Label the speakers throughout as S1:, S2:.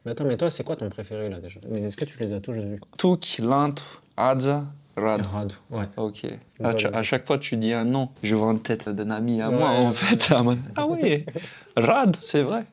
S1: Mais attends, mais toi, c'est quoi ton préféré là déjà? Mais est-ce que tu les as tous vus?
S2: Tuk, Lento, Adza, Rado.
S1: Rad, ouais.
S2: Ok.
S1: Voilà.
S2: À chaque fois, tu dis un nom. Je vois une tête d'un ami à
S1: Ouais,
S2: moi, en
S1: ouais,
S2: fait.
S1: ouais.
S2: Ah oui, Rad, c'est vrai.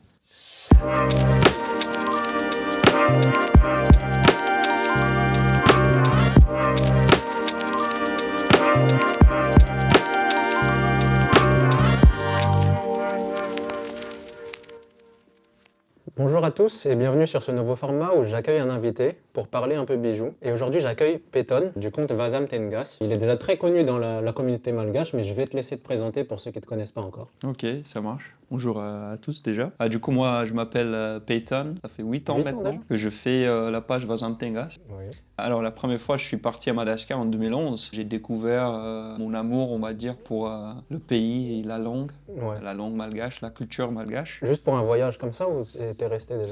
S1: Bonjour à tous et bienvenue sur ce nouveau format où j'accueille un invité pour parler un peu bijoux. Et aujourd'hui, j'accueille Peyton du compte Vasam Tengas. Il est déjà très connu dans la communauté malgache, mais je vais te laisser te présenter pour ceux qui ne te connaissent pas encore.
S2: Ok, ça marche. Bonjour à tous déjà. Du coup, moi, je m'appelle Peyton. Ça fait 8 ans
S1: 8 ans déjà?
S2: maintenant que je fais la page Vazam Tengas.
S1: Oui.
S2: Alors, la première fois, je suis parti à Madagascar en 2011. J'ai découvert mon amour, on va dire, pour le pays et
S1: Ouais.
S2: la langue malgache, la culture malgache.
S1: Juste pour un voyage comme ça ou t'es resté déjà?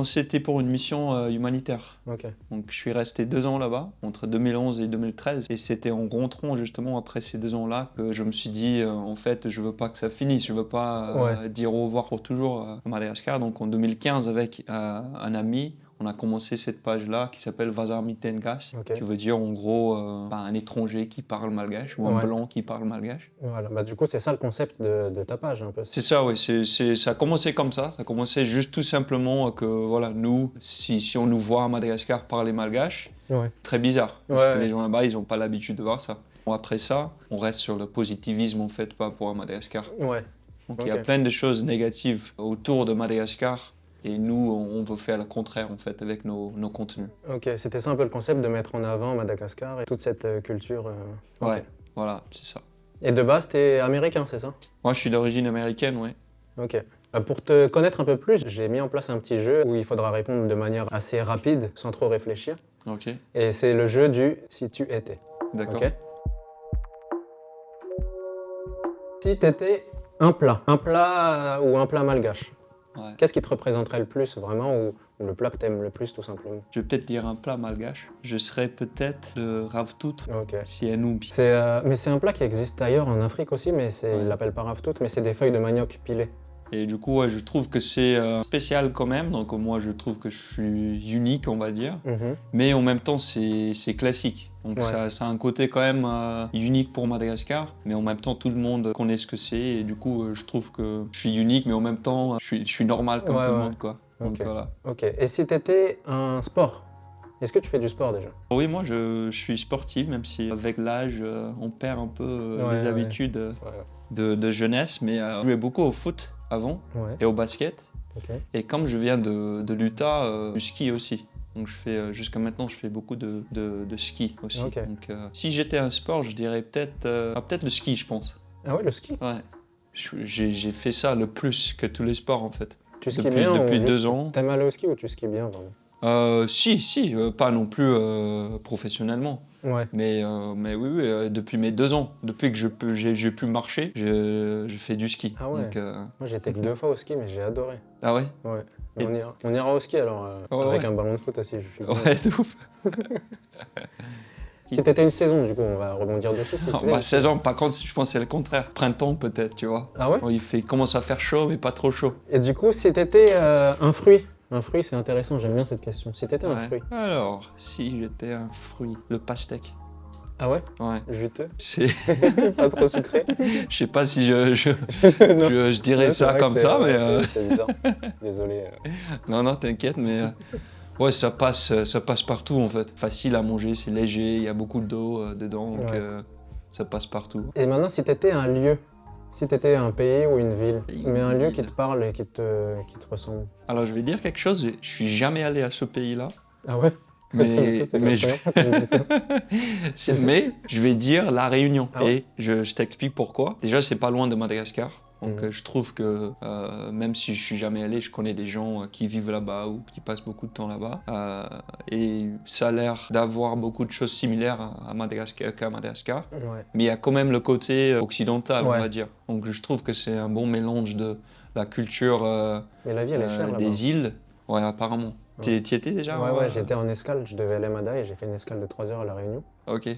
S2: C'était pour une mission humanitaire.
S1: Ok.
S2: Donc, je suis resté 2 ans là-bas, entre 2011 et 2013. Et c'était en rentrant justement après ces 2 ans-là que je me suis dit, en fait, je veux pas que ça finisse. Je veux pas
S1: Ouais.
S2: dire au revoir pour toujours à Madagascar. Donc, en 2015, avec un ami, on a commencé cette page-là qui s'appelle Vazam Tengas,
S1: Ok.
S2: qui veut dire en gros un étranger qui parle malgache ou un
S1: Ouais.
S2: blanc qui parle malgache.
S1: Voilà. Bah, du coup, c'est ça le concept de ta page un peu.
S2: C'est ça, oui. Ça a commencé comme ça. Ça a commencé juste tout simplement que, voilà, nous, si on nous voit à Madagascar parler malgache,
S1: Ouais.
S2: très bizarre. Parce que
S1: Ouais.
S2: les gens là-bas, ils n'ont pas l'habitude de voir ça. Bon, après ça, on reste sur le positivisme, en fait, pas pour Madagascar.
S1: Ouais.
S2: Donc il y a
S1: Ok.
S2: plein de choses négatives autour de Madagascar. Et nous, on veut faire le contraire, en fait, avec nos contenus.
S1: Ok, c'était ça un peu le concept de mettre en avant Madagascar et toute cette culture. Ok.
S2: Ouais, voilà, c'est ça.
S1: Et de base, t'es américain, c'est ça?
S2: Moi, je suis d'origine américaine, oui.
S1: Ok. Pour te connaître un peu plus, j'ai mis en place un petit jeu où il faudra répondre de manière assez rapide, sans trop réfléchir.
S2: Ok,
S1: Et c'est le jeu du si tu étais.
S2: d'accord.
S1: Ok? Si t'étais un plat ou un plat malgache,
S2: Ouais.
S1: qu'est-ce qui te représenterait le plus vraiment ou le plat que t'aimes le plus tout simplement?
S2: Je vais peut-être dire un plat malgache. Je serais peut-être le ravtout
S1: Ok.
S2: sienoubi.
S1: Mais c'est un plat qui existe ailleurs en Afrique aussi, mais
S2: Ouais.
S1: ils l'appellent pas ravtout, mais c'est des feuilles de manioc pilées.
S2: Et du coup, ouais, je trouve que c'est spécial quand même. Donc moi, je trouve que je suis unique, on va dire.
S1: Mhm.
S2: Mais en même temps, c'est classique. Donc
S1: Ouais.
S2: ça a un côté quand même unique pour Madagascar. Mais en même temps, tout le monde connaît ce que c'est. Et du coup, je trouve que je suis unique, mais en même temps, je suis normal comme
S1: Ouais,
S2: tout le
S1: ouais.
S2: monde, quoi. Donc
S1: Ok.
S2: voilà.
S1: Ok. Et si t'étais un sport, est-ce que tu fais du sport déjà?
S2: Oui, moi, je suis sportif, même si avec l'âge, on perd un peu les
S1: Ouais.
S2: habitudes
S1: Ouais.
S2: de jeunesse. Mais je jouais beaucoup au foot avant
S1: Ouais.
S2: et au basket.
S1: Ok.
S2: Et comme je viens de l'Utah, je skie aussi. Donc je fais jusqu'à maintenant, je fais beaucoup de ski aussi.
S1: Ok.
S2: Donc si j'étais un sport, je dirais peut-être le ski, je pense.
S1: Ah ouais, le ski.
S2: Ouais. J'ai fait ça le plus que tous les sports en fait.
S1: Tu skis bien ou
S2: Depuis
S1: juste
S2: 2 ans.
S1: t'aimes aller au ski ou tu skis bien vraiment?
S2: Si, pas non plus professionnellement.
S1: Ouais.
S2: Mais oui, oui, depuis mes 2 ans, depuis que j'ai pu marcher, je fais du ski.
S1: Ah ouais.
S2: Donc,
S1: Moi j'étais que 2 fois au ski, mais j'ai adoré.
S2: ah ouais?
S1: Ouais. Mais
S2: Et-
S1: on ira au ski alors,
S2: Ouais,
S1: avec
S2: ouais.
S1: un ballon de foot aussi, je suis bien.
S2: Ouais, de ouf.
S1: Si t'étais une saison, du coup, on va rebondir dessus. Si
S2: Ah,
S1: t'étais
S2: bah,
S1: une
S2: 16
S1: saison.
S2: ans, par contre, je pense que c'est le contraire. Printemps, peut-être, tu vois.
S1: Ah ouais?
S2: Bon, commence à faire chaud, mais pas trop chaud.
S1: Et du coup, si t'étais un fruit, c'est intéressant, j'aime bien cette question. Si t'étais un
S2: Ouais.
S1: fruit.
S2: Alors, si j'étais un fruit, le pastèque.
S1: Ah ouais?
S2: Ouais.
S1: Juteux?
S2: C'est,
S1: Pas trop sucré?
S2: je sais pas si
S1: Non.
S2: je dirais
S1: Ouais, c'est
S2: ça
S1: vrai que
S2: comme ça, mais
S1: c'est bizarre. Désolé.
S2: non, t'inquiète, mais ouais, ça passe partout en fait. Facile à manger, c'est léger, il y a beaucoup d'eau dedans, donc
S1: Ouais.
S2: ça passe partout.
S1: Et maintenant, si t'étais un lieu, si t'étais un pays ou une ville,
S2: Pays
S1: mais
S2: ou
S1: un
S2: une
S1: lieu
S2: ville.
S1: qui te parle et qui te ressemble.
S2: Alors, je vais dire quelque chose, je suis jamais allé à ce pays-là,
S1: Ah ouais?
S2: mais,
S1: Ça, c'est la
S2: mais
S1: première fois qu'on me dit ça.
S2: mais je vais dire La Réunion.
S1: Ah ouais?
S2: Et je t'explique pourquoi. Déjà, c'est pas loin de Madagascar. Donc,
S1: Mhm.
S2: je trouve que même si je suis jamais allé, je connais des gens qui vivent là-bas ou qui passent beaucoup de temps là-bas. Et ça a l'air d'avoir beaucoup de choses similaires à Madagascar qu'à Madagascar.
S1: Ouais.
S2: Mais il y a quand même le côté occidental, on
S1: Ouais.
S2: va dire. Donc, je trouve que c'est un bon mélange de la culture
S1: Mais la vie, elle est chère là-bas.
S2: des îles. Ouais, apparemment.
S1: Ouais.
S2: T'y étais déjà
S1: Ouais, j'étais en escale, je devais aller à Madaï et j'ai fait une escale de 3 heures à La Réunion.
S2: Ok.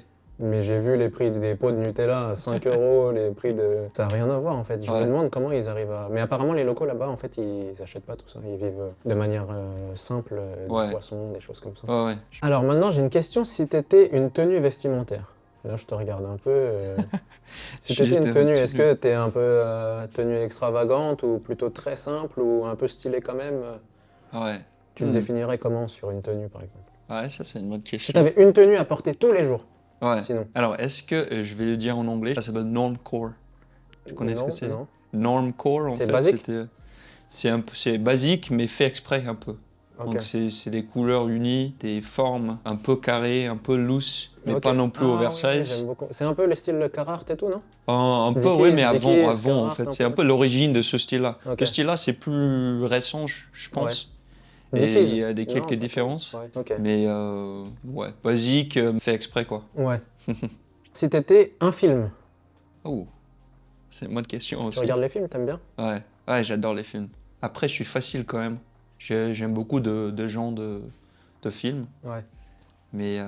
S1: Mais j'ai vu les prix des pots de Nutella à 5 euros, les prix de... Ça n'a rien à voir en fait. Je me
S2: Ouais.
S1: demande comment ils arrivent à... Mais apparemment les locaux là-bas, en fait, ils achètent pas tout ça. Ils vivent de manière simple, du
S2: Ouais.
S1: poisson, des choses comme ça.
S2: Ouais, ouais.
S1: Alors maintenant, j'ai une question. Si t'étais une tenue vestimentaire, là je te regarde un peu. Si t'étais une
S2: J'étais
S1: tenue,
S2: un
S1: est-ce que t'es un peu tenue extravagante ou plutôt très simple ou un peu stylée quand même
S2: Ouais.
S1: Tu te définirais comment sur une tenue par exemple?
S2: Ouais, ça c'est une bonne
S1: Si
S2: question.
S1: t'avais une tenue à porter tous les jours,
S2: Ouais.
S1: sinon.
S2: Alors, est-ce que, je vais le dire en anglais, ça s'appelle normcore. Tu connais ce que
S1: Non,
S2: c'est?
S1: non.
S2: Normcore, en
S1: C'est
S2: fait,
S1: basique?
S2: c'est basique, mais fait exprès un peu.
S1: Ok.
S2: Donc, c'est des couleurs unies, des formes un peu carrées, un peu loose, mais
S1: Ok.
S2: pas non plus
S1: Ah oui, oui, j'aime
S2: oversize.
S1: beaucoup. C'est un peu le style Carhartt et tout, non?
S2: Un peu, ouais,
S1: Dickies,
S2: mais
S1: Dickies,
S2: avant, en
S1: Carhartt
S2: fait.
S1: un
S2: C'est un
S1: peu.
S2: peu l'origine de ce style-là.
S1: Ok.
S2: Ce style-là, c'est plus récent, je
S1: Ouais.
S2: pense. Et il
S1: Dickies?
S2: y a
S1: Non,
S2: quelques
S1: pas trop.
S2: différences.
S1: Ouais. Ok.
S2: Mais, ouais, basique, fait exprès, quoi.
S1: Ouais. Si t'étais un film,
S2: Oh, c'est une bonne question
S1: tu
S2: aussi.
S1: regardes les films, t'aimes bien?
S2: Ouais, ouais, j'adore les films. Après, je suis facile quand même. J'aime beaucoup de genres de films.
S1: Ouais.
S2: Mais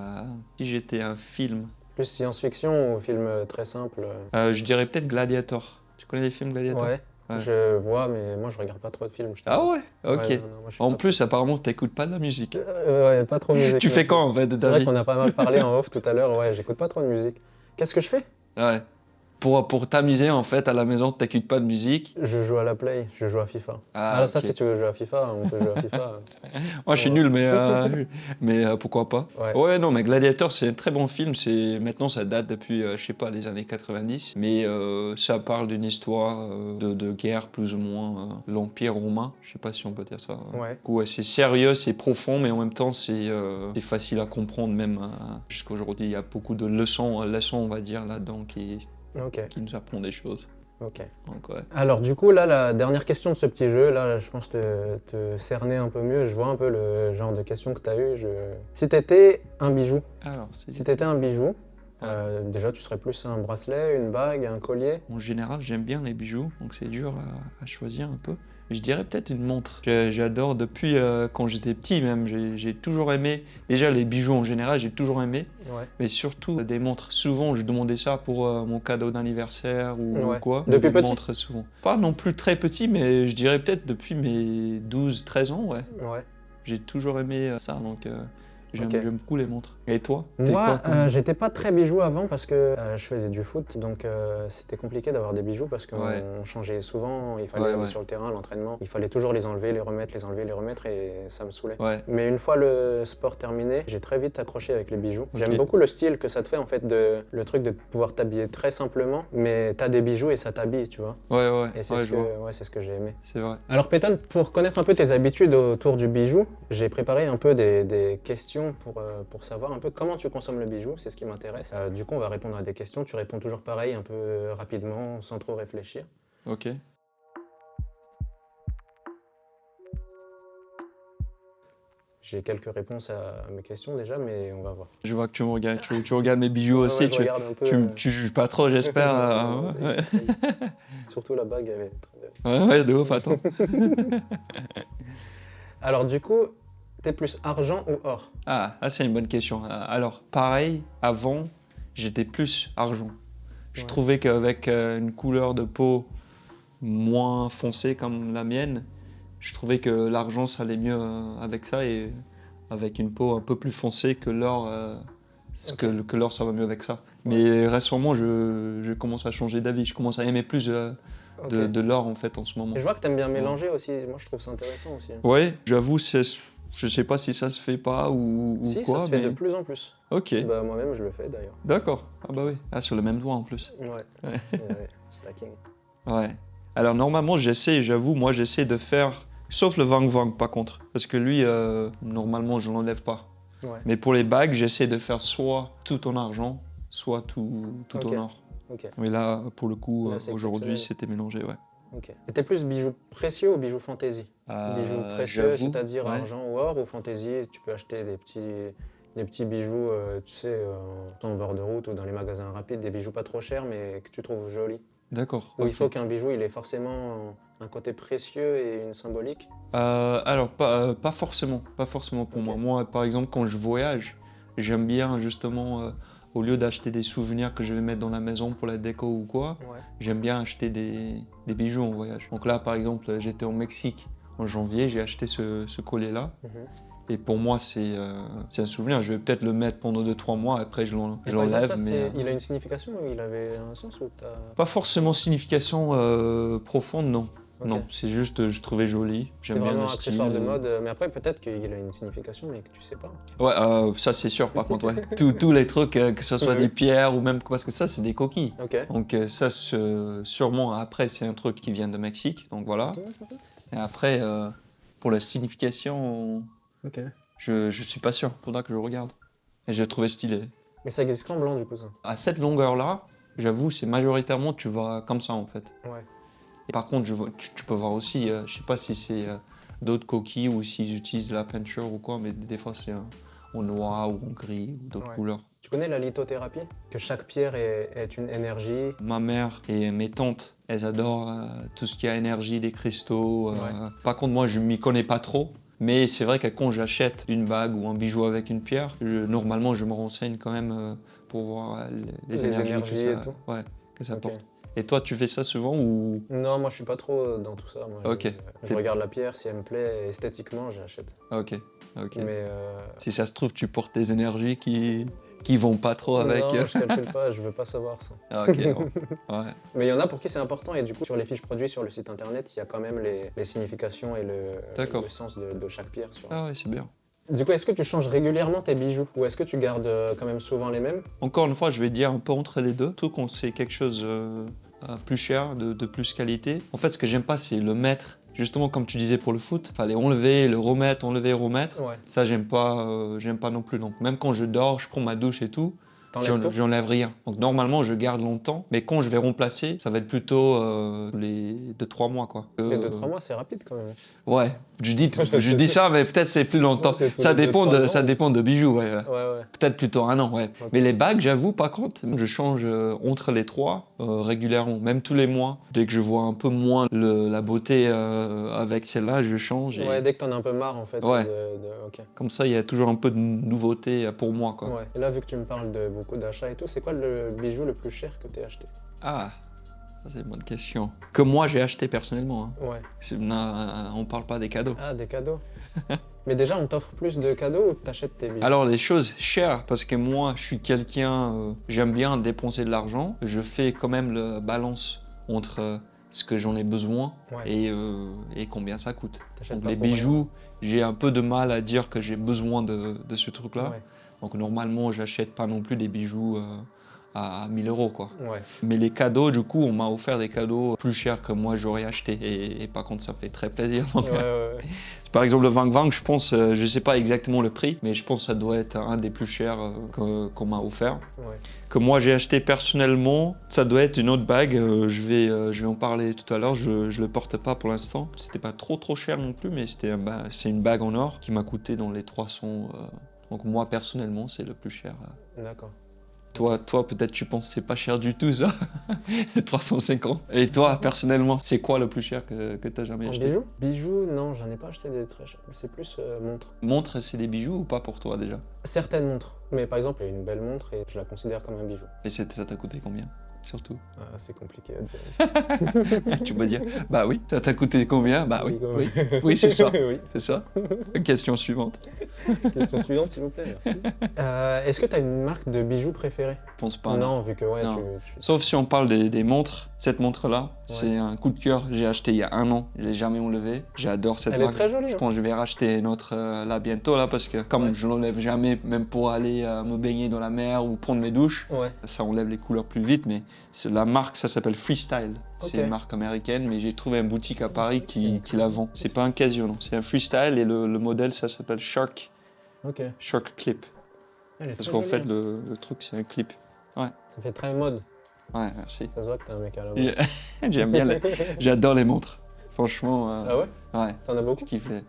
S2: si j'étais un film,
S1: Plus science-fiction ou film très simple?
S2: je dirais peut-être Gladiator. Tu connais les films Gladiator?
S1: Ouais.
S2: Ouais.
S1: Je vois, mais moi je regarde pas trop de films, je
S2: Ah
S1: t'avoue.
S2: ouais,
S1: Ouais,
S2: ok.
S1: non, non, moi je suis
S2: En
S1: pas trop.
S2: plus, apparemment, t'écoutes pas de la musique.
S1: Ouais, pas trop musique
S2: Tu
S1: non
S2: fais
S1: plus.
S2: quoi en fait de
S1: C'est
S2: ta
S1: vrai
S2: vie?
S1: qu'on a pas mal parlé en off tout à l'heure, ouais, j'écoute pas trop de musique. Qu'est-ce que je fais?
S2: Ouais. Pour t'amuser en fait à la maison, t'écoutes pas de musique.
S1: Je joue à la Play, je joue à FIFA.
S2: Ah
S1: Ah ça,
S2: ok.
S1: si tu veux jouer à FIFA, on peut jouer à FIFA.
S2: Moi, je suis
S1: Ouais.
S2: nul, mais pourquoi pas.
S1: Ouais.
S2: Ouais, non, mais Gladiator, c'est un très bon film. Maintenant, ça date depuis, je sais pas, les années 90. Mais ça parle d'une histoire de guerre, plus ou moins, l'Empire romain. Je sais pas si on peut dire ça.
S1: Ouais.
S2: Du coup, ouais, c'est sérieux, c'est profond, mais en même temps, c'est facile à comprendre, même jusqu'à aujourd'hui. Il y a beaucoup de leçons, on va dire, là-dedans
S1: Ok,
S2: qui nous apprend des choses.
S1: ok.
S2: Donc, ouais.
S1: Alors du coup, là, la dernière question de ce petit jeu, là, je pense te cerner un peu mieux. Je vois un peu le genre de questions que tu as eu. Si t'étais un bijou,
S2: Alors,
S1: si t'étais un bijou,
S2: Ouais.
S1: déjà tu serais plus un bracelet, une bague, un collier.
S2: En général, j'aime bien les bijoux, donc c'est dur à choisir un peu. Je dirais peut-être une montre. J'adore depuis quand j'étais petit même. J'ai toujours aimé, déjà les bijoux en général, j'ai toujours aimé,
S1: Ouais.
S2: mais surtout des montres. Souvent, je demandais ça pour mon cadeau d'anniversaire ou
S1: Ouais.
S2: quoi.
S1: Depuis
S2: Des
S1: petit?
S2: montres souvent. Pas non plus très petit, mais je dirais peut-être depuis mes 12-13 ans, ouais.
S1: Ouais.
S2: J'ai toujours aimé ça, donc
S1: Ok.
S2: j'aime beaucoup les montres. Et toi? T'es
S1: Moi,
S2: quoi comme...
S1: j'étais pas très bijou avant parce que je faisais du foot, donc c'était compliqué d'avoir des bijoux parce qu'on
S2: Ouais.
S1: changeait souvent, il fallait
S2: Ouais,
S1: aller
S2: ouais.
S1: sur le terrain, l'entraînement, il fallait toujours les enlever, les remettre, les enlever, les remettre et ça me saoulait.
S2: Ouais.
S1: Mais une fois le sport terminé, j'ai très vite accroché avec les bijoux.
S2: Ok.
S1: J'aime beaucoup le style que ça te fait en fait, le truc de pouvoir t'habiller très simplement, mais t'as des bijoux et ça t'habille, tu vois.
S2: Ouais, ouais,
S1: Et c'est
S2: ouais,
S1: ce
S2: je vois.
S1: que, ouais, c'est ce que j'ai aimé.
S2: C'est vrai.
S1: Alors Pétone, pour connaître un peu tes habitudes autour du bijou, j'ai préparé un peu des questions pour savoir un peu comment tu consommes le bijou, c'est ce qui m'intéresse. Du coup, on va répondre à des questions, tu réponds toujours pareil, un peu rapidement, sans trop réfléchir.
S2: Ok.
S1: J'ai quelques réponses à mes questions déjà, mais on va voir.
S2: Je vois que tu me regardes, tu regardes mes bijoux
S1: Ouais,
S2: aussi,
S1: ouais, je regarde un peu.
S2: tu juges pas trop, j'espère.
S1: Non, non,
S2: Ouais.
S1: surtout la bague, elle est très belle.
S2: Ouais, de ouf, attends.
S1: Alors du coup, t'es plus argent ou or?
S2: C'est une bonne question. Alors, pareil, avant, j'étais plus argent. Je
S1: Ouais.
S2: trouvais qu'avec une couleur de peau moins foncée comme la mienne, je trouvais que l'argent, ça allait mieux avec ça, et avec une peau un peu plus foncée que l'or,
S1: Ok.
S2: que l'or, ça va mieux avec ça. Mais récemment, je commence à changer d'avis. Je commence à aimer plus
S1: Ok.
S2: de l'or en fait en ce moment.
S1: Et je vois que t'aimes bien mélanger aussi, moi je trouve ça intéressant aussi.
S2: Ouais, j'avoue, je sais pas si ça se fait pas ou
S1: Si,
S2: quoi,
S1: ça se fait
S2: mais
S1: de plus en plus.
S2: ok,
S1: Bah moi-même je le fais d'ailleurs.
S2: d'accord. Ah bah oui, sur le même doigt en plus.
S1: Ouais.
S2: Ouais.
S1: Ouais, stacking.
S2: Ouais. Alors normalement, moi j'essaie de faire, sauf le Wang Wang par contre, parce que lui, normalement, je l'enlève pas.
S1: Ouais.
S2: Mais pour les bagues, j'essaie de faire soit tout en argent, soit tout
S1: Ok.
S2: en or.
S1: Ok.
S2: Mais là, pour le coup,
S1: Là, c'est
S2: aujourd'hui,
S1: exceptionnel.
S2: c'était mélangé, ouais.
S1: Ok. Et t'es plus bijoux précieux ou bijoux fantaisie? Bijoux précieux,
S2: J'avoue,
S1: c'est-à-dire
S2: ouais.
S1: argent ou or, ou fantaisie, tu peux acheter des petits bijoux, tu sais, en bord de route ou dans les magasins rapides, des bijoux pas trop chers mais que tu trouves jolis.
S2: D'accord.
S1: Ou
S2: ok.
S1: il faut qu'un bijou, il ait forcément un côté précieux et une symbolique.
S2: Alors, pas forcément pour
S1: Ok.
S2: moi. Moi, par exemple, quand je voyage, j'aime bien justement Au lieu d'acheter des souvenirs que je vais mettre dans la maison pour la déco ou quoi,
S1: Ouais.
S2: j'aime bien acheter des bijoux en voyage. Donc là, par exemple, j'étais au Mexique en janvier, j'ai acheté ce collier-là.
S1: Mhm.
S2: Et pour moi, c'est un souvenir. Je vais peut-être le mettre pendant 2-3 mois, après je
S1: Et par exemple,
S2: l'enlève.
S1: ça,
S2: Mais
S1: il a une signification ou il avait un sens ou t'as...
S2: pas forcément signification profonde, non.
S1: Ok.
S2: Non, c'est juste, je trouvais joli.
S1: C'est
S2: J'aime bien
S1: vraiment
S2: le
S1: un
S2: style.
S1: accessoire de mode, mais après peut-être qu'il a une signification mais que tu sais pas.
S2: Ouais, ça c'est sûr, par contre, ouais. Tous les trucs, que ce soit
S1: Ouais.
S2: des pierres ou même. Parce que ça, c'est des coquilles.
S1: Ok.
S2: Donc, ça, sûrement, après, c'est un truc qui vient de Mexique. Donc voilà. Et après, pour la signification,
S1: Ok.
S2: je suis pas sûr. Faudra que je regarde. Et je l'ai trouvé stylé.
S1: Mais ça existe qu'en blanc du coup ça.
S2: À cette longueur-là, j'avoue, c'est majoritairement, tu vas comme ça en fait.
S1: Ouais.
S2: Et par contre, tu peux voir aussi, je sais pas si c'est d'autres coquilles ou s'ils utilisent de la peinture ou quoi, mais des fois c'est en noir ou en gris ou d'autres
S1: Ouais.
S2: couleurs.
S1: Tu connais la lithothérapie? Que chaque pierre est une énergie.
S2: Ma mère et mes tantes, elles adorent tout ce qui a énergie, des cristaux.
S1: Ouais.
S2: Par contre, moi, je m'y connais pas trop. Mais c'est vrai que quand j'achète une bague ou un bijou avec une pierre, normalement, je me renseigne quand même pour voir les énergies que ça,
S1: et tout.
S2: ouais, que ça
S1: Ok.
S2: porte. Et toi, tu fais ça souvent ou...
S1: Non, moi je suis pas trop dans tout ça. Moi,
S2: Ok.
S1: je regarde la pierre, si elle me plaît esthétiquement, j'achète.
S2: Ok, ok.
S1: Mais
S2: Si ça se trouve, tu portes des énergies qui vont pas trop avec.
S1: non, je calcule pas, je veux pas savoir ça.
S2: Ah, ok, bon. Ouais.
S1: Mais il y en a pour qui c'est important et du coup sur les fiches produits sur le site internet, il y a quand même les significations et
S2: D'accord.
S1: le sens de chaque pierre.
S2: Ah ouais, c'est bien.
S1: Du coup, est-ce que tu changes régulièrement tes bijoux ou est-ce que tu gardes quand même souvent les mêmes?
S2: Encore une fois, je vais dire un peu entre les deux. Tout qu'on sait quelque chose plus cher, de plus qualité. En fait, ce que j'aime pas, c'est le mettre. Justement, comme tu disais pour le foot, fallait enlever, le remettre, enlever, remettre.
S1: Ouais.
S2: Ça, j'aime pas non plus. Donc, même quand je dors, je prends ma douche et tout,
S1: T'enlèves tout?
S2: j'enlève rien. Donc, normalement, je garde longtemps. Mais quand je vais remplacer, ça va être plutôt les 2-3 mois, quoi.
S1: Les 2-3 mois, c'est rapide quand même.
S2: Ouais, je dis ça, mais peut-être c'est plus longtemps.
S1: Ouais, c'est tous
S2: Ça
S1: les
S2: dépend
S1: 2-3 ans.
S2: ça dépend de bijoux, ouais.
S1: Ouais, ouais.
S2: Peut-être plutôt 1 an, ouais.
S1: Ok.
S2: Mais les bagues, j'avoue, par contre, je change entre les trois régulièrement, même tous les mois. Dès que je vois un peu moins la beauté avec celle-là, je change. Et
S1: Ouais, dès que t'en as un peu marre en fait.
S2: Ouais.
S1: Ok.
S2: comme ça, il y a toujours un peu de nouveauté pour moi, quoi.
S1: Ouais. Et là, vu que tu me parles de beaucoup d'achats et tout, c'est quoi le bijou le plus cher que t'aies acheté?
S2: Ah, ça c'est une bonne question. Que moi, j'ai acheté personnellement. Hein.
S1: Ouais.
S2: On parle pas des cadeaux.
S1: Ah, des cadeaux. Mais déjà, on t'offre plus de cadeaux ou t'achètes tes bijoux?
S2: Alors les choses chères, parce que moi je suis quelqu'un, j'aime bien dépenser de l'argent, je fais quand même la balance entre ce que j'en ai besoin
S1: Ouais.
S2: et combien ça coûte.
S1: T'achètes
S2: Donc
S1: pas
S2: les
S1: pour rien.
S2: bijoux, j'ai un peu de mal à dire que j'ai besoin de ce truc-là.
S1: Ouais.
S2: Donc normalement j'achète pas non plus des bijoux à 1000 euros quoi.
S1: Ouais.
S2: Mais les cadeaux, du coup, on m'a offert des cadeaux plus chers que moi j'aurais acheté. Et par contre, ça fait très plaisir. Donc,
S1: Ouais, ouais.
S2: par exemple, le Vang Vang, je pense, je sais pas exactement le prix, mais je pense que ça doit être un des plus chers qu'on m'a offert.
S1: Ouais.
S2: Que moi j'ai acheté personnellement, ça doit être une autre bague. Je vais en parler tout à l'heure. Je le porte pas pour l'instant. C'était pas trop cher non plus, mais c'est une bague en or qui m'a coûté dans les 300. Donc moi personnellement, c'est le plus cher.
S1: D'accord.
S2: Toi, peut-être tu penses que c'est pas cher du tout ça 350. Et toi, personnellement, c'est quoi le plus cher que tu as jamais
S1: En
S2: acheté?
S1: bijoux? Bijoux, non, j'en ai pas acheté des très chers. C'est plus montres.
S2: Montre, c'est des bijoux ou pas pour toi déjà?
S1: Certaines montres. Mais par exemple, il y a une belle montre et je la considère comme un bijou.
S2: Et ça t'a coûté combien? Surtout.
S1: Ah, c'est compliqué à dire.
S2: Tu peux dire, bah oui, ça t'a coûté combien? Bah oui,
S1: Oui,
S2: oui, c'est ça.
S1: oui.
S2: C'est ça. Question suivante.
S1: Question suivante, s'il vous plaît, merci. Est-ce que tu as une marque de bijoux préférée?
S2: Je pense pas.
S1: Non, vu que ouais,
S2: Non.
S1: tu...
S2: Sauf si on parle des montres. Cette montre-là, c'est un coup de cœur. J'ai acheté il y a 1 an. Je l'ai jamais enlevé. J'adore cette
S1: Elle
S2: marque.
S1: est très jolie.
S2: Je
S1: hein.
S2: pense que je vais racheter une autre là bientôt là parce que comme
S1: Ouais.
S2: je l'enlève jamais, même pour aller me baigner dans la mer ou prendre mes douches,
S1: Ouais.
S2: ça enlève les couleurs plus vite. Mais la marque, ça s'appelle Freestyle.
S1: Ok.
S2: C'est une marque américaine, mais j'ai trouvé une boutique à Paris qui la vend. C'est pas un Casio, non. C'est un Freestyle et le modèle, ça s'appelle Shark
S1: Ok.
S2: Clip.
S1: Elle est
S2: Parce
S1: très
S2: qu'en
S1: jolie,
S2: fait,
S1: hein.
S2: le truc, c'est un clip.
S1: Ça fait très mode.
S2: Ouais, merci.
S1: Ça se voit que t'es un mec à la mode.
S2: J'aime bien, j'adore les montres. Franchement,
S1: Ah ouais?
S2: ouais,
S1: T'en as beaucoup?
S2: je kiffe les...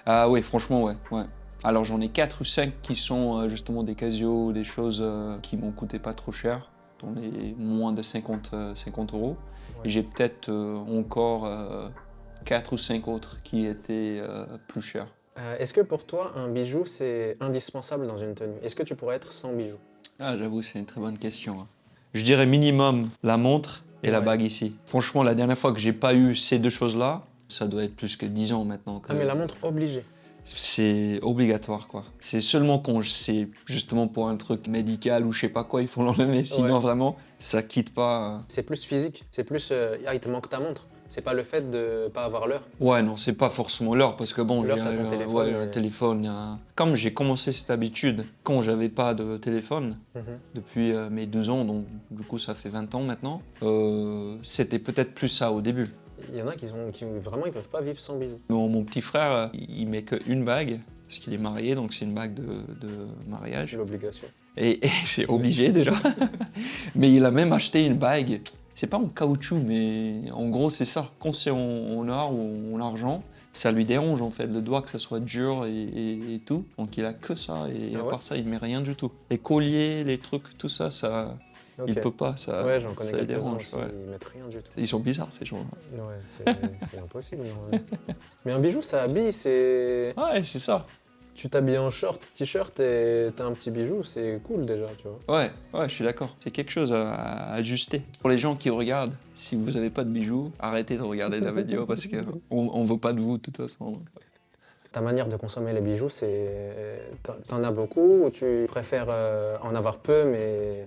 S2: Ah oui, franchement, ouais. Alors j'en ai 4 ou 5 qui sont justement des Casio, des choses qui m'ont coûté pas trop cher, dans les moins de 50 euros.
S1: Ouais.
S2: Et j'ai peut-être encore 4 ou 5 autres qui étaient plus chers.
S1: Est-ce que pour toi, un bijou, c'est indispensable dans une tenue? Est-ce que tu pourrais être sans bijoux?
S2: Ah, j'avoue, c'est une très bonne question, hein. Je dirais minimum la montre et la
S1: Ouais.
S2: bague ici. Franchement, la dernière fois que j'ai pas eu ces deux choses-là, ça doit être plus que 10 ans maintenant.
S1: Ah, mais la montre obligée.
S2: C'est obligatoire, quoi. C'est seulement quand c'est justement pour un truc médical ou je sais pas quoi, il faut l'enlever. Sinon,
S1: Ouais.
S2: vraiment, ça quitte pas.
S1: C'est plus physique. C'est plus. Ah, il te manque ta montre. C'est pas le fait de pas avoir l'heure.
S2: Ouais, non, c'est pas forcément l'heure parce que bon,
S1: L'heure,
S2: j'ai
S1: t'as ton téléphone,
S2: ouais,
S1: mais-
S2: un téléphone. Comme j'ai commencé cette habitude quand j'avais pas de téléphone,
S1: Mhm.
S2: depuis mes 12 ans, donc du coup ça fait 20 ans maintenant, c'était peut-être plus ça au début.
S1: Il y en a qui vraiment ils peuvent pas vivre sans bijoux.
S2: Mon petit frère, il met qu'une bague, parce qu'il est marié, donc c'est une bague de mariage.
S1: C'est l'obligation.
S2: Et c'est obligé déjà. Mais il a même acheté une bague, c'est pas en caoutchouc, mais en gros c'est ça. Quand c'est en or ou en argent, ça lui dérange en fait le doigt que ça soit dur et tout. Donc il a que ça, et
S1: Ah
S2: à
S1: ouais
S2: part ça, il met rien du tout. Les colliers, les trucs, tout ça,
S1: Ok.
S2: il peut pas, ça,
S1: Ouais, j'en connais
S2: ça le
S1: quelques-uns
S2: dérange.
S1: aussi,
S2: Ouais.
S1: ils mettent rien du tout.
S2: Ils sont bizarres ces gens-là.
S1: Ouais, c'est impossible normalement. Mais un bijou, ça habille, c'est.
S2: Ouais, c'est ça.
S1: Tu t'habilles en short, t-shirt et t'as un petit bijou, c'est cool déjà, tu vois.
S2: Ouais, je suis d'accord. C'est quelque chose à ajuster. Pour les gens qui regardent, si vous n'avez pas de bijoux, arrêtez de regarder la vidéo parce qu'on ne veut pas de vous de toute façon. Donc.
S1: Ta manière de consommer les bijoux, c'est. T'en as beaucoup ou tu préfères en avoir peu mais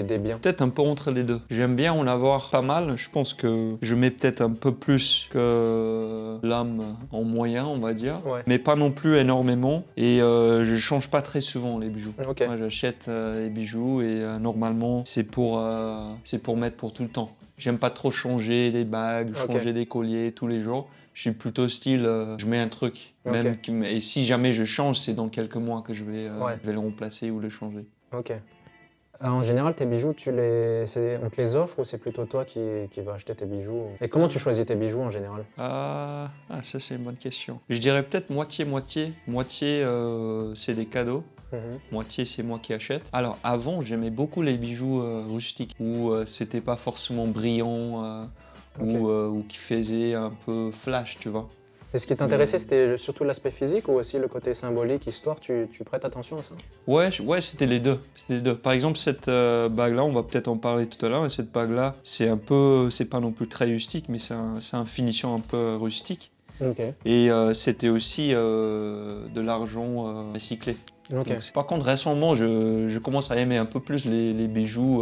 S1: des biens?
S2: Peut-être un peu entre les deux. J'aime bien en avoir pas mal. Je pense que je mets peut-être un peu plus que l'âme en moyen, on va dire.
S1: Ouais.
S2: Mais pas non plus énormément. Et je change pas très souvent les bijoux.
S1: Ok.
S2: Moi, j'achète les bijoux et normalement, c'est pour mettre pour tout le temps. J'aime pas trop changer des bagues,
S1: Ok.
S2: changer des colliers tous les jours. Je suis plutôt style, je mets un truc.
S1: Ok.
S2: Même et si jamais je change, c'est dans quelques mois que je vais
S1: Ouais.
S2: le remplacer ou le changer.
S1: Ok. En général, tes bijoux, on te les offre ou c'est plutôt toi qui vas acheter tes bijoux? Et comment tu choisis tes bijoux en général?
S2: Ça c'est une bonne question. Je dirais peut-être moitié-moitié. Moitié, c'est des cadeaux.
S1: Mhm.
S2: Moitié, c'est moi qui achète. Alors avant, j'aimais beaucoup les bijoux rustiques où c'était pas forcément brillant
S1: Ok.
S2: ou qui faisait un peu flash, tu vois.
S1: Et ce qui t'intéressait, c'était surtout l'aspect physique ou aussi le côté symbolique, histoire, tu prêtes attention à ça?
S2: Ouais, c'était les deux. C'était les deux. Par exemple, cette bague-là, on va peut-être en parler tout à l'heure, mais cette bague-là, c'est pas non plus très rustique, mais c'est un finition un peu rustique.
S1: Ok.
S2: Et c'était aussi de l'argent recyclé.
S1: Ok.
S2: Donc, par contre, récemment, je commence à aimer un peu plus les bijoux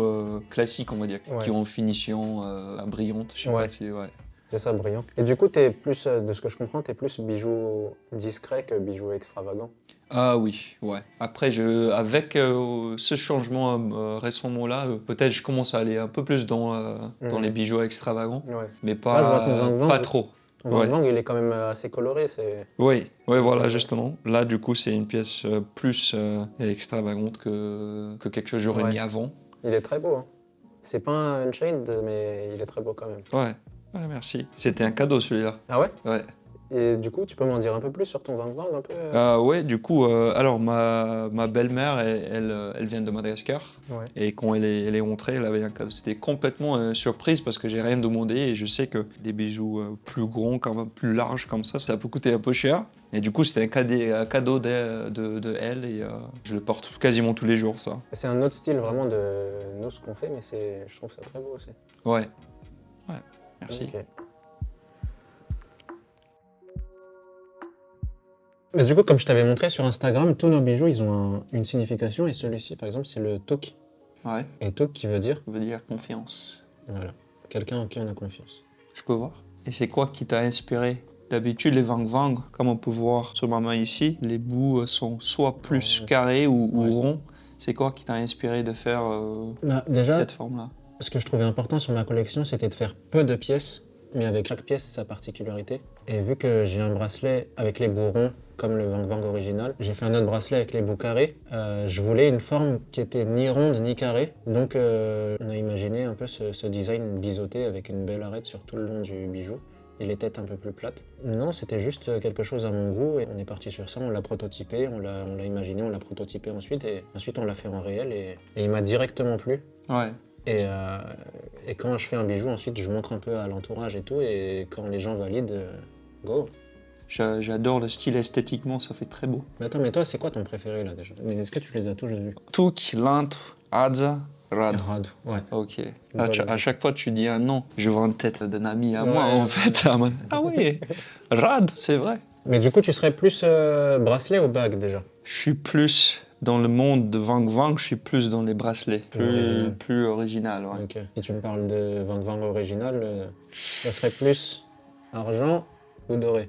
S2: classiques, on va dire,
S1: Ouais.
S2: qui ont une finition brillante. Je sais
S1: Ouais.
S2: pas si... Ouais.
S1: C'est ça, brillant. Et du coup, t'es plus, de ce que je comprends, t'es plus bijoux discret que bijoux extravagant.
S2: Ah oui, ouais. Après, avec ce changement récemment-là, peut-être je commence à aller un peu plus dans les bijoux extravagants,
S1: Ouais.
S2: mais
S1: Là, je vois ton Wang Wang.
S2: pas trop.
S1: Ton
S2: Ouais.
S1: Wang Wang, il est quand même assez coloré.
S2: Oui, voilà,
S1: Ouais.
S2: justement. Là, du coup, c'est une pièce plus extravagante que quelque chose que j'aurais
S1: Ouais.
S2: mis avant.
S1: Il est très beau. Hein. C'est pas un Unchained, mais il est très beau quand même.
S2: Ouais, merci. C'était un cadeau, celui-là.
S1: Ah ouais?
S2: Ouais.
S1: Et du coup, tu peux m'en dire un peu plus sur ton Wang Wang un peu?
S2: Ouais, du coup, alors ma belle-mère, elle vient de Madagascar.
S1: Ouais.
S2: Et quand elle est rentrée, elle avait un cadeau. C'était complètement surprise parce que j'ai rien demandé et je sais que des bijoux plus grands, quand même, plus larges comme ça peut coûter un peu cher. Et du coup, c'était un cadeau de elle et je le porte quasiment tous les jours, ça.
S1: C'est un autre style vraiment de nous ce qu'on fait, mais je trouve ça très beau aussi.
S2: Ouais, merci.
S1: Ok. Mais du coup, comme je t'avais montré sur Instagram, tous nos bijoux, ils ont une signification et celui-ci, par exemple, c'est le Tok.
S2: Ouais,
S1: Et Tok qui veut dire,
S2: ça veut dire confiance.
S1: voilà, quelqu'un en qui on a confiance.
S2: Je peux voir. Et c'est quoi qui t'a inspiré? D'habitude, les Wang Wang, comme on peut voir sur ma main ici, les bouts sont soit plus carrés ou
S1: Ouais.
S2: ronds. C'est quoi qui t'a inspiré de faire
S1: Déjà,
S2: cette forme-là?
S1: ce que je trouvais important sur ma collection, c'était de faire peu de pièces, mais avec chaque pièce sa particularité. Et vu que j'ai un bracelet avec les bouts ronds, comme le Wang Wang original, j'ai fait un autre bracelet avec les bouts carrés. Je voulais une forme qui était ni ronde ni carrée, donc on a imaginé un peu ce design biseauté avec une belle arête sur tout le long du bijou et les têtes un peu plus plates. Non, c'était juste quelque chose à mon goût et on est parti sur ça, on l'a prototypé, on l'a imaginé, on l'a prototypé ensuite et ensuite on l'a fait en réel et il m'a directement plu.
S2: Ouais.
S1: Et quand je fais un bijou, ensuite je montre un peu à l'entourage et tout, et quand les gens valident, go.
S2: J'adore le style esthétiquement, ça fait très beau.
S1: Mais attends, mais toi, c'est quoi ton préféré là déjà? Est-ce que tu les as tous vus?
S2: Tuk, Lant, Adza, Rad.
S1: Rad, ouais.
S2: Ok.
S1: Voilà.
S2: À chaque fois, tu dis un nom. Je vois en tête d'un ami à moi,
S1: Ouais,
S2: en
S1: ouais.
S2: fait. Ah oui, Rad, c'est vrai.
S1: Mais du coup, tu serais plus bracelet ou bague déjà?
S2: Je suis plus dans le monde de Wang Wang, je suis plus dans les bracelets.
S1: Original.
S2: Plus original, ouais.
S1: Ok. Si tu me parles de Van Van original, ça serait plus argent ou doré?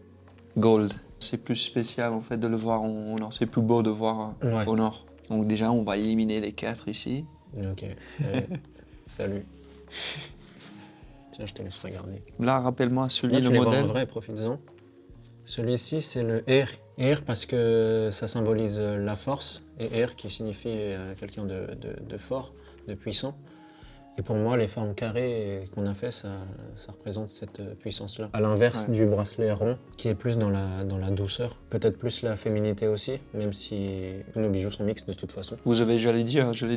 S2: Gold. C'est plus spécial, en fait, de le voir en or. C'est plus beau de voir
S1: Ouais.
S2: au nord. Donc déjà, on va éliminer les 4 ici.
S1: Ok. Allez, salut. Tiens, je te laisse regarder.
S2: Là, rappelle-moi celui,
S1: Là,
S2: le
S1: tu les vois en
S2: modèle.
S1: vrai, profites-en. Celui-ci, c'est le Air. Air parce que ça symbolise la force, et Air qui signifie quelqu'un de fort, de puissant. Et pour moi, les formes carrées qu'on a fait, ça représente cette puissance-là. À l'inverse
S2: Ouais.
S1: du bracelet rond, qui est plus dans la douceur. Peut-être plus la féminité aussi, même si nos bijoux sont mixtes de toute façon.
S2: Vous avez, j'allais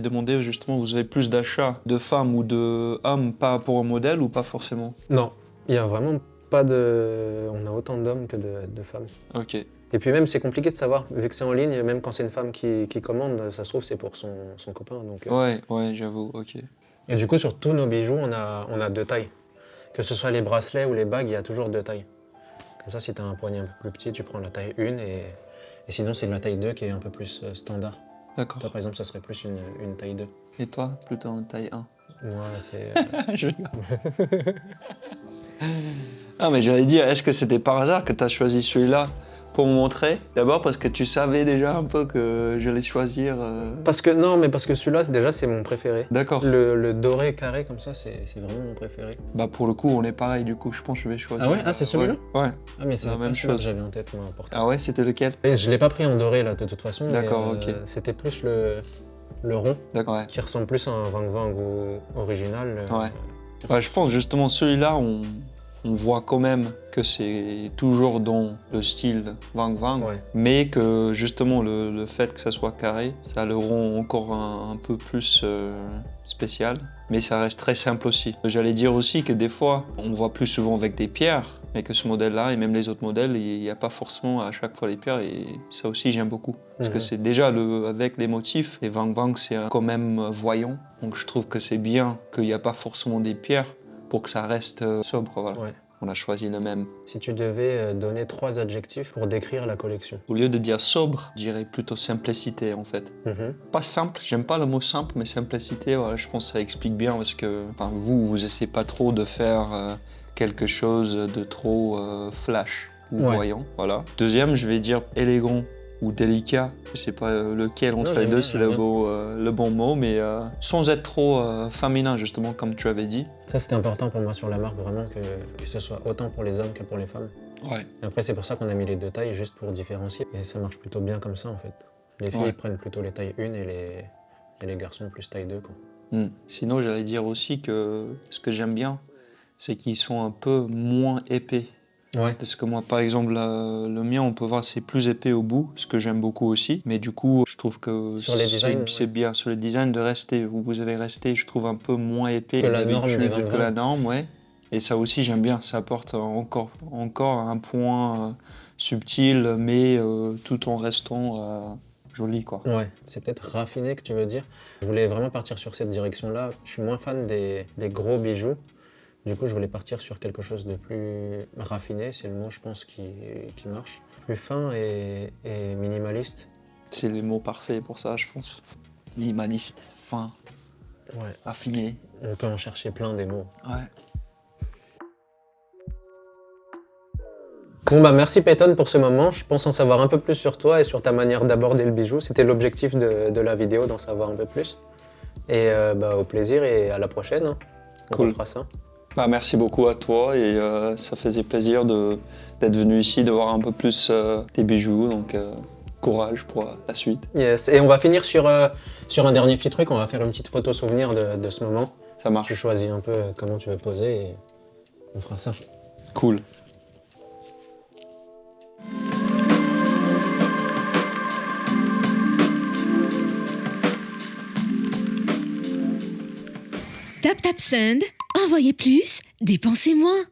S2: demander justement, vous avez plus d'achats de femmes ou de hommes par rapport au modèle ou pas forcément?
S1: Non, il n'y a vraiment pas de... On a autant d'hommes que de femmes.
S2: Ok.
S1: Et puis même, c'est compliqué de savoir, vu que c'est en ligne, même quand c'est une femme qui commande, ça se trouve, c'est pour son copain. Donc,
S2: Ouais, j'avoue, ok.
S1: Et du coup, sur tous nos bijoux, on a deux tailles. Que ce soit les bracelets ou les bagues, il y a toujours deux tailles. Comme ça, si tu as un poignet un peu plus petit, tu prends la taille 1 et sinon, c'est la taille 2 qui est un peu plus standard.
S2: D'accord.
S1: Toi, par exemple, ça serait plus une taille 2.
S2: Et toi, plutôt en taille 1?
S1: Moi, c'est...
S2: Je rigole. Ah, mais j'allais dire, est-ce que c'était par hasard que tu as choisi celui-là pour me montrer? D'abord parce que tu savais déjà un peu que j'allais choisir.
S1: Parce que, non, mais parce que celui-là, déjà, c'est mon préféré.
S2: D'accord.
S1: Le doré carré comme ça, c'est vraiment mon préféré.
S2: Bah, pour le coup, on est pareil, du coup, je pense que je vais choisir.
S1: Ah ouais? Ah, c'est celui-là?
S2: Ouais.
S1: Ah, mais c'est
S2: La
S1: la
S2: même
S1: même chose
S2: chose.
S1: que j'avais en tête, moi, pour toi.
S2: Ah ouais, c'était lequel?
S1: Et je l'ai pas pris en doré, là, de toute façon.
S2: D'accord,
S1: mais,
S2: ok.
S1: C'était plus le rond,
S2: D'accord, ouais.
S1: qui ressemble plus à un Wang Wang original.
S2: Ouais. Ouais, je pense justement celui-là, on voit quand même que c'est toujours dans le style Wang Wang,
S1: Ouais.
S2: mais que justement le fait que ça soit carré, ça le rend encore un peu plus spécial, mais ça reste très simple aussi. J'allais dire aussi que des fois, on voit plus souvent avec des pierres, mais que ce modèle-là, et même les autres modèles, il n'y a pas forcément à chaque fois les pierres, et ça aussi j'aime beaucoup. Parce que c'est déjà avec les motifs, et Wang Wang c'est quand même voyant, donc je trouve que c'est bien qu'il n'y a pas forcément des pierres, pour que ça reste sobre, voilà.
S1: Ouais.
S2: On a choisi le même.
S1: Si tu devais donner 3 adjectifs pour décrire la collection.
S2: Au lieu de dire sobre, je dirais plutôt simplicité en fait. Pas simple, j'aime pas le mot simple, mais simplicité, voilà, je pense que ça explique bien parce que vous essayez pas trop de faire quelque chose de trop flash ou
S1: Ouais.
S2: voyant, voilà. Deuxième, je vais dire élégant ou délicat, je sais pas lequel entre
S1: Non,
S2: les
S1: j'aime
S2: deux
S1: bien,
S2: c'est
S1: j'aime bien.
S2: le bon mot, mais sans être trop féminin justement comme tu avais dit.
S1: Ça, c'était important pour moi sur la marque, vraiment, que ce soit autant pour les hommes que pour les femmes.
S2: Ouais.
S1: Et après, c'est pour ça qu'on a mis les deux tailles, juste pour différencier. Et ça marche plutôt bien comme ça, en fait. Les filles
S2: Ouais.
S1: prennent plutôt les tailles 1 et les garçons plus taille 2, quoi.
S2: Sinon, j'allais dire aussi que ce que j'aime bien, c'est qu'ils sont un peu moins épais.
S1: Ouais.
S2: Parce que moi, par exemple, le mien, on peut voir c'est plus épais au bout, ce que j'aime beaucoup aussi. Mais du coup, je trouve que
S1: Sur les designs,
S2: c'est
S1: ouais.
S2: bien. Sur le design de rester, vous avez resté, je trouve, un peu moins épais
S1: Que la norme
S2: d'habitude
S1: des Wang
S2: que la
S1: Wang.
S2: norme, ouais. Et ça aussi, j'aime bien. Ça apporte encore un point subtil, mais tout en restant joli, quoi.
S1: Ouais, c'est peut-être raffiné que tu veux dire. Je voulais vraiment partir sur cette direction-là. Je suis moins fan des gros bijoux. Du coup, je voulais partir sur quelque chose de plus raffiné. C'est le mot, je pense, qui marche. Plus fin et minimaliste.
S2: C'est les mots parfaits pour ça, je pense. Minimaliste, fin,
S1: Ouais.
S2: affiné.
S1: On peut en chercher plein des mots.
S2: Ouais.
S1: Bon bah merci Peyton pour ce moment, je pense en savoir un peu plus sur toi et sur ta manière d'aborder le bijou. C'était l'objectif de la vidéo, d'en savoir un peu plus. Et bah, au plaisir et à la prochaine. Hein. On
S2: Cool.
S1: fera ça.
S2: Bah, merci beaucoup à toi et ça faisait plaisir d'être venu ici, de voir un peu plus tes bijoux. Donc courage pour la suite.
S1: Yes. Et on va finir sur un dernier petit truc, on va faire une petite photo souvenir de ce moment.
S2: Ça marche.
S1: Tu choisis un peu comment tu veux poser et on fera ça.
S2: Cool.
S3: Tap Tap Send, envoyez plus, dépensez moins.